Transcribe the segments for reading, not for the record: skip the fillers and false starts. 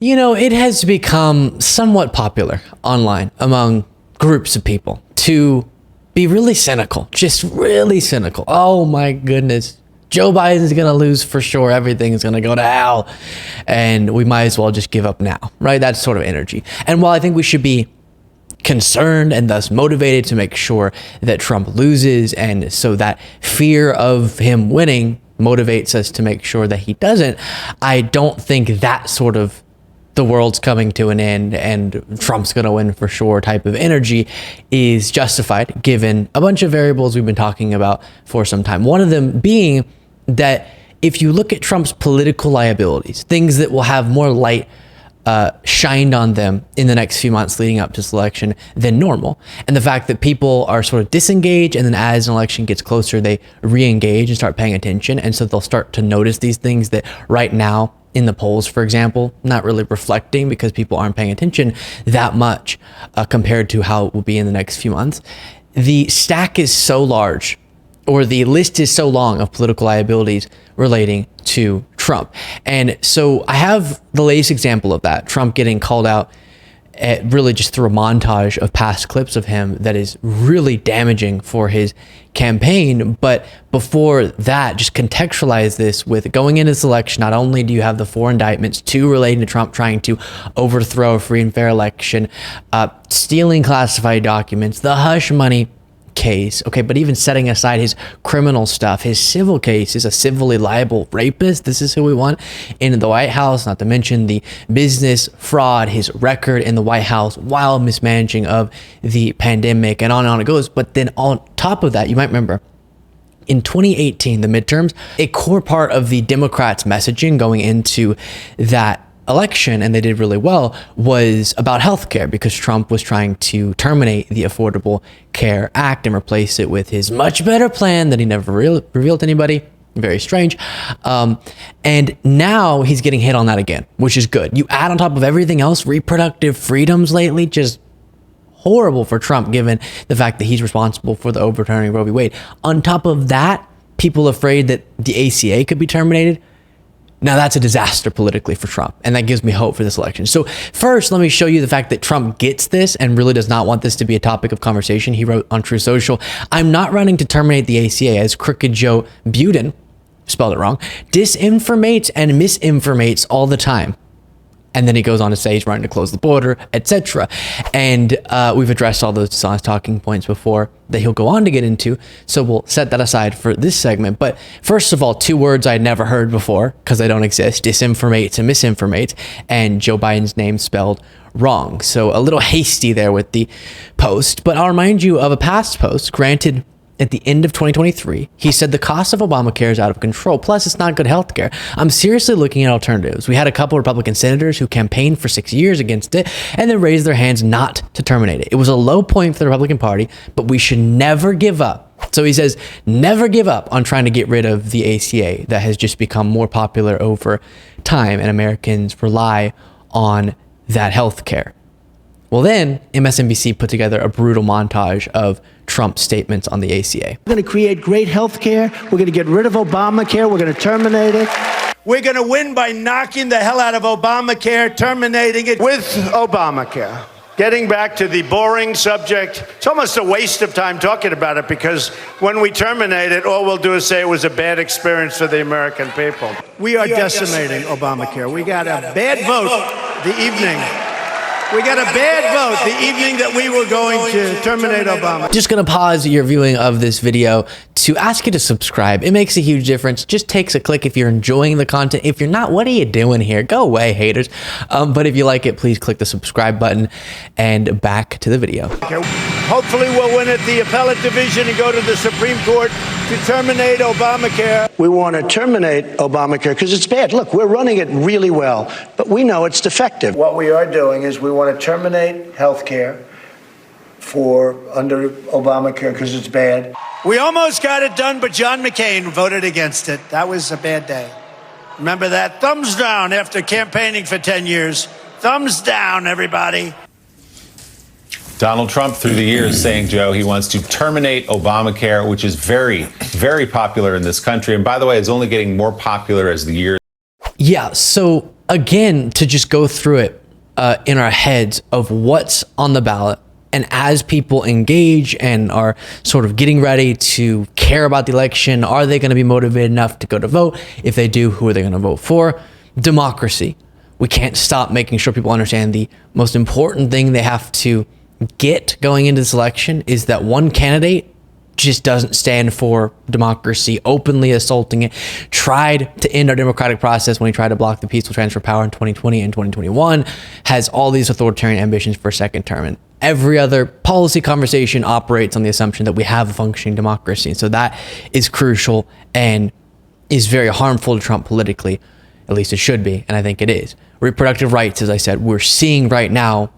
You know, it has become somewhat popular online among groups of people to be really cynical, just really cynical. Oh my goodness. Joe Biden's going to lose for sure. Everything is going to go to hell. And we might as well just give up now, right? That sort of energy. And while I think we should be concerned and thus motivated to make sure that Trump loses, and so that fear of him winning motivates us to make sure that he doesn't, I don't think that sort of the world's coming to an end and Trump's going to win for sure type of energy is justified given a bunch of variables we've been talking about for some time. One of them being that if you look at Trump's political liabilities, things that will have more light shined on them in the next few months leading up to this election than normal. And the fact that people are sort of disengaged, and then as an election gets closer, they re-engage and start paying attention. And so they'll start to notice these things that right now in the polls, for example, not really reflecting because people aren't paying attention that much compared to how it will be in the next few months. The stack is so large, or the list is so long of political liabilities relating to Trump. And so I have the latest example of that, Trump getting called out really just through a montage of past clips of him that is really damaging for his campaign. But before that, just contextualize this with going into this election. Not only do you have the 4 indictments, 2 relating to Trump trying to overthrow a free and fair election, stealing classified documents, the hush money case, okay, but even setting aside his criminal stuff, his civil case is a civilly liable rapist. This is who we want in the White House, not to mention the business fraud, his record in the White House, wild mismanaging of the pandemic, and on it goes. But then on top of that, you might remember in 2018, the midterms, a core part of the Democrats' messaging going into that election, and they did really well, was about healthcare, because Trump was trying to terminate the Affordable Care Act and replace it with his much better plan that he never revealed to anybody. Very strange. And now he's getting hit on that again, which is good. You add on top of everything else, reproductive freedoms lately, just horrible for Trump, given the fact that he's responsible for the overturning of Roe v. Wade. On top of that, people afraid that the ACA could be terminated. Now that's a disaster politically for Trump, and that gives me hope for this election. So first, let me show you the fact that Trump gets this and really does not want this to be a topic of conversation. He wrote on Truth Social, "I'm not running to terminate the ACA as Crooked Joe Biden," spelled it wrong, "disinformates and misinformates all the time." And then he goes on to say he's running to close the border, etc. And we've addressed all those dishonest talking points before that he'll go on to get into. So we'll set that aside for this segment. But first of all, 2 words I'd never heard before because they don't exist: disinformates and misinformates, and Joe Biden's name spelled wrong. So a little hasty there with the post. But I'll remind you of a past post granted at the end of 2023, he said the cost of Obamacare is out of control. Plus, it's not good healthcare. I'm seriously looking at alternatives. We had a couple Republican senators who campaigned for 6 years against it and then raised their hands not to terminate it. It was a low point for the Republican Party, but we should never give up. So he says, never give up on trying to get rid of the ACA that has just become more popular over time, and Americans rely on that healthcare. Well, then MSNBC put together a brutal montage of Trump's statements on the ACA. We're going to create great health care. We're going to get rid of Obamacare. We're going to terminate it. We're going to win by knocking the hell out of Obamacare, terminating it. With Obamacare, getting back to the boring subject, it's almost a waste of time talking about it, because when we terminate it, all we'll do is say it was a bad experience for the American people. We are decimating Obamacare. We got a bad vote the evening. We got a bad vote the evening that we were going to terminate Obama. Just going to pause your viewing of this video to ask you to subscribe. It makes a huge difference. Just takes a click if you're enjoying the content. If you're not, what are you doing here? Go away, haters. But if you like it, please click the subscribe button, and back to the video. Hopefully we'll win at the appellate division and go to the Supreme Court to terminate Obamacare. We want to terminate Obamacare because it's bad. Look, we're running it really well, but we know it's defective. What we are doing is we want to terminate health care under Obamacare because it's bad. We almost got it done, but John McCain voted against it. That was a bad day. Remember that? Thumbs down after campaigning for 10 years. Thumbs down, everybody. Donald Trump, through the years, saying, Joe, he wants to terminate Obamacare, which is very, very popular in this country. And by the way, it's only getting more popular as the years. Yeah, so again, to just go through it in our heads of what's on the ballot. And as people engage and are sort of getting ready to care about the election, are they going to be motivated enough to go to vote? If they do, who are they going to vote for? Democracy. We can't stop making sure people understand the most important thing they have to get going into this election is that one candidate just doesn't stand for democracy, openly assaulting it, tried to end our democratic process when he tried to block the peaceful transfer of power in 2020 and 2021, has all these authoritarian ambitions for a second term. And every other policy conversation operates on the assumption that we have a functioning democracy. And so that is crucial and is very harmful to Trump politically. At least it should be, and I think it is. Reproductive rights, as I said, we're seeing right now,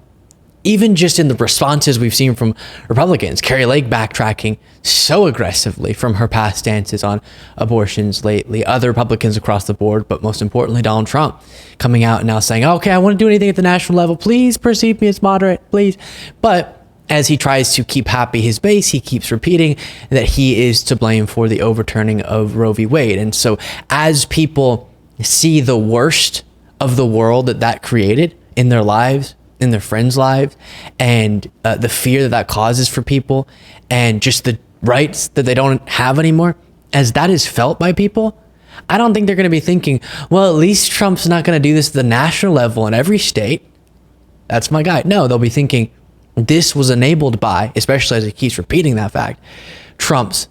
even just in the responses we've seen from Republicans, Carrie Lake backtracking so aggressively from her past stances on abortions lately, other Republicans across the board, but most importantly, Donald Trump coming out and now saying, okay, I want to do anything at the national level. Please perceive me as moderate, please. But as he tries to keep happy his base, he keeps repeating that he is to blame for the overturning of Roe v. Wade. And so as people see the worst of the world that created in their lives, in their friends' lives, and the fear that causes for people, and just the rights that they don't have anymore, as that is felt by people, I don't think they're going to be thinking, well, at least Trump's not going to do this at the national level in every state. That's my guy. No, they'll be thinking this was enabled by, especially as he keeps repeating that fact, Trump's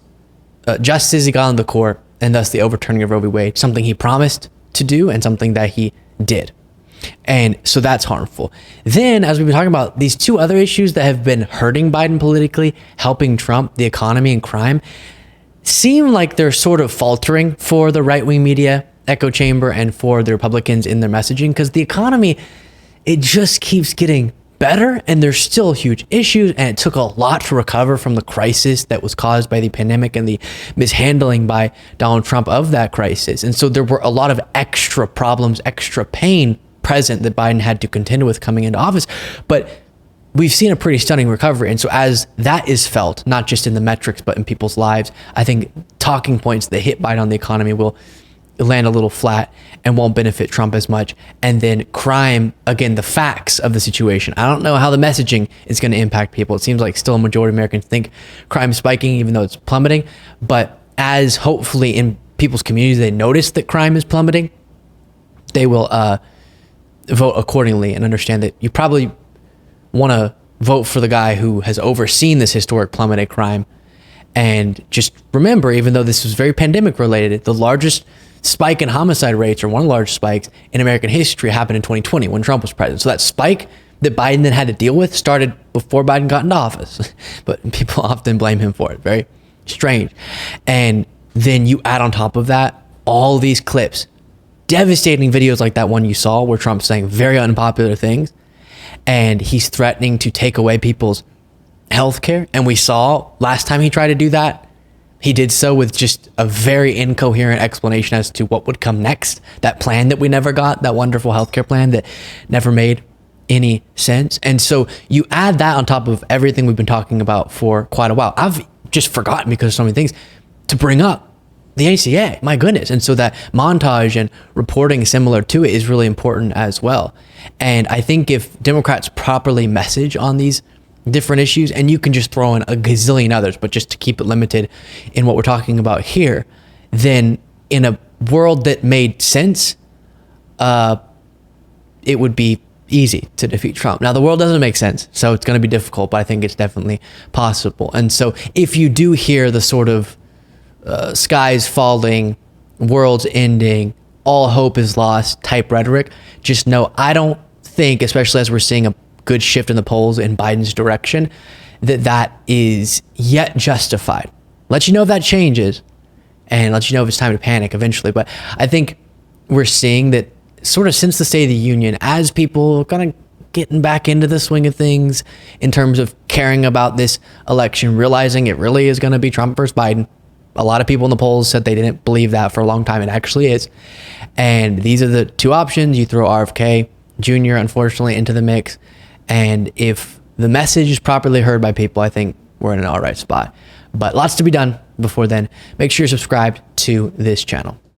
justice he got on the court, and thus the overturning of Roe v. Wade, something he promised to do and something that he did. And so that's harmful. Then, as we've been talking about, these two other issues that have been hurting Biden politically, helping Trump, the economy and crime, seem like they're sort of faltering for the right-wing media echo chamber and for the Republicans in their messaging, because the economy, it just keeps getting better, and there's still huge issues, and it took a lot to recover from the crisis that was caused by the pandemic and the mishandling by Donald Trump of that crisis. And so there were a lot of extra problems, extra pain present that Biden had to contend with coming into office. But we've seen a pretty stunning recovery. And so as that is felt, not just in the metrics, but in people's lives, I think talking points that hit Biden on the economy will land a little flat and won't benefit Trump as much. And then crime, again, the facts of the situation. I don't know how the messaging is going to impact people. It seems like still a majority of Americans think crime is spiking, even though it's plummeting. But as hopefully in people's communities, they notice that crime is plummeting, they will vote accordingly and understand that you probably want to vote for the guy who has overseen this historic plummeted crime. And just remember, even though this was very pandemic related, the largest spike in homicide rates, or one of the largest spikes in American history, happened in 2020 when Trump was president. So that spike that Biden then had to deal with started before Biden got into office, but people often blame him for it. Very strange. And then you add on top of that all these clips, devastating videos like that one you saw where Trump's saying very unpopular things, and he's threatening to take away people's health care. And we saw last time he tried to do that, he did so with just a very incoherent explanation as to what would come next. That plan that we never got, that wonderful healthcare plan that never made any sense. And so you add that on top of everything we've been talking about for quite a while. I've just forgotten, because of so many things, to bring up the ACA, my goodness. And so that montage and reporting similar to it is really important as well. And I think if Democrats properly message on these different issues, and you can just throw in a gazillion others, but just to keep it limited in what we're talking about here, then in a world that made sense, it would be easy to defeat Trump. Now, the world doesn't make sense, so it's going to be difficult, but I think it's definitely possible. And so if you do hear the sort of skies falling, world's ending, all hope is lost type rhetoric, just know I don't think, especially as we're seeing a good shift in the polls in Biden's direction, that is yet justified. Let you know if that changes, and let you know if it's time to panic eventually. But I think we're seeing that sort of since the State of the Union, as people kind of getting back into the swing of things in terms of caring about this election, realizing it really is going to be Trump versus Biden. A lot of people in the polls said they didn't believe that for a long time. It actually is. And these are the two options. You throw RFK Jr., unfortunately, into the mix. And if the message is properly heard by people, I think we're in an all right spot. But lots to be done before then. Make sure you're subscribed to this channel.